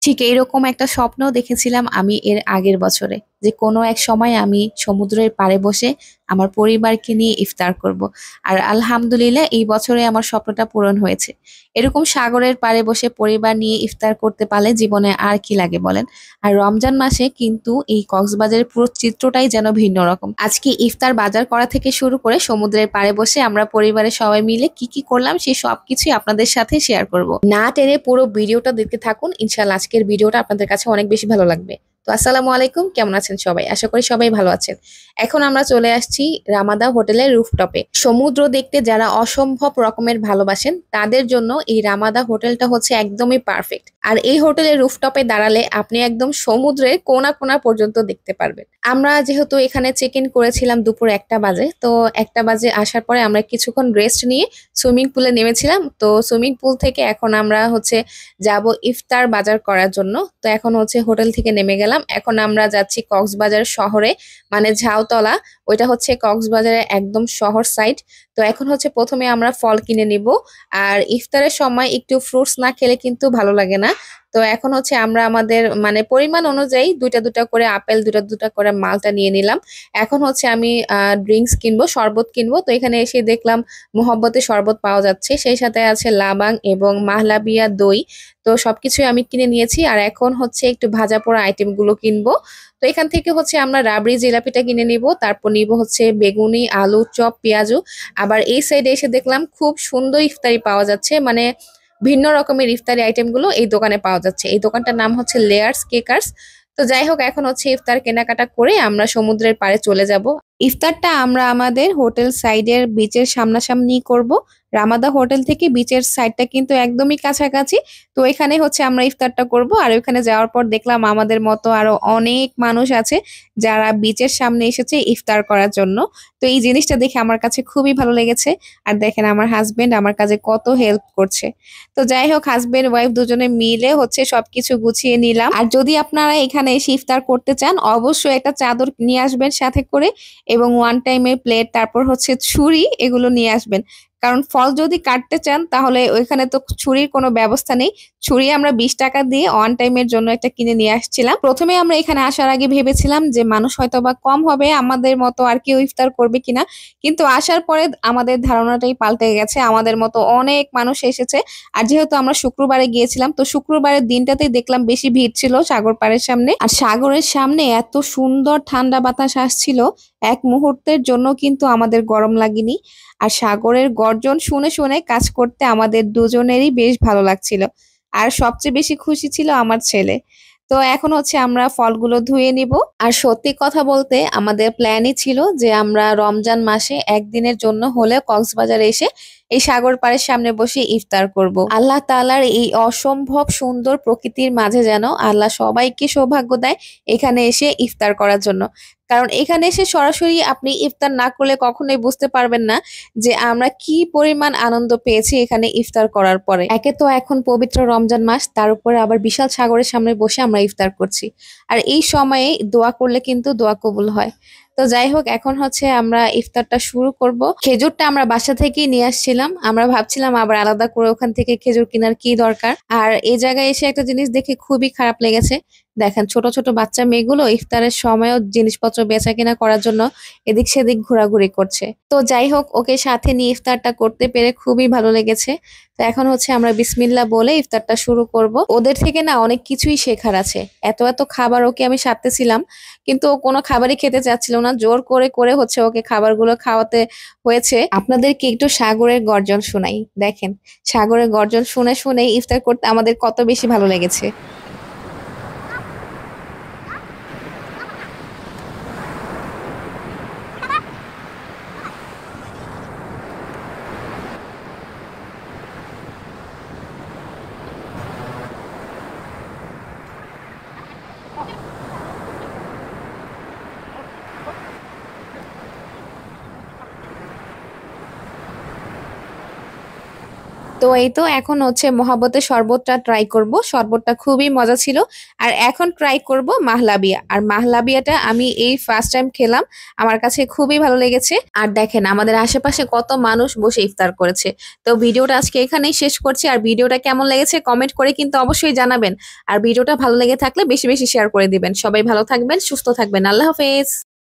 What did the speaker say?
ঠিক এইরকম একটা স্বপ্ন দেখেছিলাম আমি এর আগের বছরে, যে কোনো এক সময় আমি সমুদ্রের পাড়ে বসে আমার পরিবারকে নিয়ে ইফতার করব। আর আলহামদুলিল্লাহ এই বছরে আমার স্বপ্নটা পূরণ হয়েছে। এরকম সাগরের পাড়ে বসে পরিবার নিয়ে ইফতার করতে পারলে জীবনে আর কি লাগে বলেন। আর রমজান মাসে কিন্তু এই কক্সবাজারের পুরো চিত্রটাই যেন ভিন্ন রকম। আজকে ইফতার বাজার করা থেকে শুরু করে সমুদ্রের পাড়ে বসে আমরা পরিবারের সবাই মিলে কি কি করলাম সেই সবকিছুই আপনাদের সাথে শেয়ার করব। না টেনে পুরো ভিডিওটা দেখতে থাকুন, ইনশাআল্লাহ আজকের ভিডিওটা আপনাদের কাছে অনেক বেশি ভালো লাগবে। তো আসসালামু আলাইকুম, কেমন আছেন সবাই? আশা করি সবাই ভালো আছেন। এখন আমরা চলে আসছি রামাদা হোটেলের রুফটপে। সমুদ্র দেখতে যারা অসম্ভব রকমের ভালোবাসেন তাদের জন্য এই রামাদা হোটেলটা হচ্ছে একদমই পারফেক্ট। আর এই হোটেলের রুফটপে দাঁড়ালে আপনি একদম সমুদ্রের কোনা কোনা পর্যন্ত দেখতে পারবেন। আমরা যেহেতু এখানে চেক ইন করেছিলাম দুপুর 1টা বাজে, তো 1টা বাজে আসার পরে আমরা কিছুক্ষণ রেস্ট নিয়ে সুইমিং পুলে নেমেছিলাম। তো সুইমিং পুল থেকে এখন আমরা হচ্ছে যাব ইফতার বাজার করার জন্য। তো এখন হচ্ছে হোটেল থেকে নেমে গেলাম, এখন আমরা যাচ্ছি কক্সবাজার শহরে, মানে ঝাউতলা। ওইটা হচ্ছে কক্সবাজারের একদম শহর সাইড। তো এখন হচ্ছে প্রথমে আমরা ফল কিনে নিব। আর ইফতারের সময় একটু ফ্রুটস না খেলে কিন্তু ভালো লাগে না। তো এখন হচ্ছে আমরা আমাদের মানে পরিমাণ অনুযায়ী দুইটা দুটা করে আপেল, দুটা দুটা করে মালটা নিয়ে নিলাম। এখন হচ্ছে আমি ড্রিঙ্কস কিনবো, শরবত কিনবো। তো এখানে এসে দেখলাম মোহব্বতে শরবত পাওয়া যাচ্ছে, সেই সাথে আছে লাবাং এবং মাহলাবিয়া দই। তো সবকিছুই আমি কিনে নিয়েছি। আর এখন হচ্ছে একটু ভাজা পোড়া আইটেম গুলো কিনবো। তো এখান থেকে হচ্ছে আমরা রাবড়ি জিলাপিটা কিনে নিব, তারপর নিব হচ্ছে বেগুনি, আলু চপ, পেঁয়াজু। আবার এই সাইডে এসে দেখলাম খুব সুন্দর ইফতারি পাওয়া যাচ্ছে, মানে ভিন্ন রকমের ইফতারি আইটেম গুলো এই দোকানে পাওয়া যাচ্ছে। এই দোকানটার নাম হচ্ছে লেয়ার্স কেকার্স। তো যাই হোক, এখন হচ্ছে ইফতার কেনাকাটা করে আমরা সমুদ্রের পাড়ে চলে যাব। ইফতারটা আমরা আমাদের হোটেল সাইডের বিচের সামনাসামনি করব। রামাদা হোটেল থেকে বিচের সাইডটা কিন্তু একদমই কাছাকাছি। তো এখানে হচ্ছে আমরা ইফতারটা করব। আর ওইখানে যাওয়ার পর দেখলাম আমাদের মতো আরো অনেক মানুষ আছে যারা বিচের সামনে এসেছে ইফতার করার জন্য। তো এই জিনিসটা দেখে আমার কাছে খুবই ভালো লেগেছে। আর দেখেন আমার হাজবেন্ড আমার কাজে কত হেল্প করছে। তো যাই হোক, হাজবেন্ড ওয়াইফ দুজনে মিলে হচ্ছে সবকিছু গুছিয়ে নিলাম। আর যদি আপনারা এখানে এসে ইফতার করতে চান অবশ্যই একটা চাদর নিয়ে আসবেন সাথে করে, এবং ওয়ান টাইমের প্লেট, তারপর হচ্ছে ছুরি, এগুলো নিয়ে আসবেন। কারণ ফল যদি কাটতে চান তাহলে ওইখানে তো ছুরির কোনো ব্যবস্থা নেই। ছুরি আমরা 20 টাকা দিয়ে ওয়ান টাইমের জন্য একটা কিনে নিয়ে আসছিলাম। প্রথমে আমরা এখানে আসার আগে ভেবেছিলাম যে মানুষ হয়তো বা কম হবে, আমাদের মতো আর কেউ ইফতার করবে কিনা। কিন্তু আসার পরে আমাদের ধারণাটাই পাল্টে গেছে, আমাদের মতো অনেক মানুষ এসেছে। আর যেহেতু আমরা শুক্রবারে গিয়েছিলাম, তো শুক্রবারের দিনটাতেই দেখলাম বেশি ভিড় ছিল সাগর পাড়ের সামনে। আর সাগরের সামনে এত সুন্দর ঠান্ডা বাতাস আসছিল, এক মুহূর্তের জন্য কিন্তু আমাদের গরম লাগেনি। আর সাগরের গর্জন শুনে শুনে কাজ করতে আমাদের দুজনেরই বেশ ভালো লাগছিল। আর সবচেয়ে বেশি খুশি ছিল আমার ছেলে। তো এখন হচ্ছে আমরা ফলগুলো ধুয়ে নিব। আর সত্যি কথা বলতে আমাদের প্ল্যানই ছিল যে আমরা রমজান মাসে একদিনের জন্য হলে কক্সবাজারে এসে এই সাগর পাড়ের সামনে বসে ইফতার করব। আল্লাহ তাআলার এই অসম্ভব সুন্দর প্রকৃতির মাঝে যেন আল্লাহ সবাইকে সৌভাগ্য দেয় এখানে এসে ইফতার করার জন্য। কারণ এখানে এসে সরাসরি আপনি ইফতার না করলে কখনোই বুঝতে পারবেন না যে আমরা কি পরিমাণ আনন্দ পেয়েছি এখানে ইফতার করার পরে। একে তো এখন পবিত্র রমজান মাস, তার উপরে আবার বিশাল সাগরের সামনে বসে আমরা ইফতার করছি। আর এই সময়ে দোয়া করলে কিন্তু দোয়া কবুল হয়। তো যাই হোক, এখন হচ্ছে আমরা ইফতারটা শুরু করব। খেজুরটা আমরা বাসা থেকেই নিয়ে আসছিলাম, আমরা ভাবছিলাম আবার আলাদা করে ওখান থেকে খেজুর কেনার কি দরকার। আর এই জায়গায় এসে একটা জিনিস দেখে খুবই খারাপ লেগেছে। দেখেন ছোট ছোট বাচ্চা মেয়েগুলো ইফতারের সময়ও জিনিসপত্র বেচাকেনা করার জন্য এদিক সেদিক ঘোরাঘুরি করছে। তো যাই হোক, ওকে সাথে নিয়ে ইফতারটা করতে পেরে খুবই ভালো লেগেছে। তো এখন হচ্ছে আমরা বিসমিল্লাহ বলে ইফতারটা শুরু করব। ওদের থেকে না অনেক কিছুই শেখার আছে। এত এত খাবার ওকে আমি সাথেছিলাম, কিন্তু ও কোনো খাবারই খেতে চাচ্ছিল না, জোর করে করে হচ্ছে ওকে খাবারগুলো খাওয়াতে হয়েছে। আপনাদেরকে একটু সাগরের গর্জন শোনাই, দেখেন সাগরের গর্জন শুনে শুনে ইফতার করতে আমাদের কত বেশি ভালো লেগেছে। তো এই তো এখন হচ্ছে মহাব্বতের শরবতটা ট্রাই করব। শরবতটা খুবই মজা ছিল। আর এখন ট্রাই করব মাহলাবিয়া। আর মাহলাবিয়াটা আমি এই ফার্স্ট টাইম খেলাম, আমার কাছে খুবই ভালো লেগেছে। আর দেখেন আমাদের আশেপাশে কত মানুষ বসে ইফতার করেছে। তো ভিডিওটা আজকে এখানেই শেষ করছি। আর ভিডিওটা কেমন লেগেছে কমেন্ট করে কিন্তু অবশ্যই জানাবেন। আর ভিডিওটা ভালো লেগে থাকলে বেশি বেশি শেয়ার করে দিবেন। সবাই ভালো থাকবেন, সুস্থ থাকবেন। আল্লাহ হাফেজ।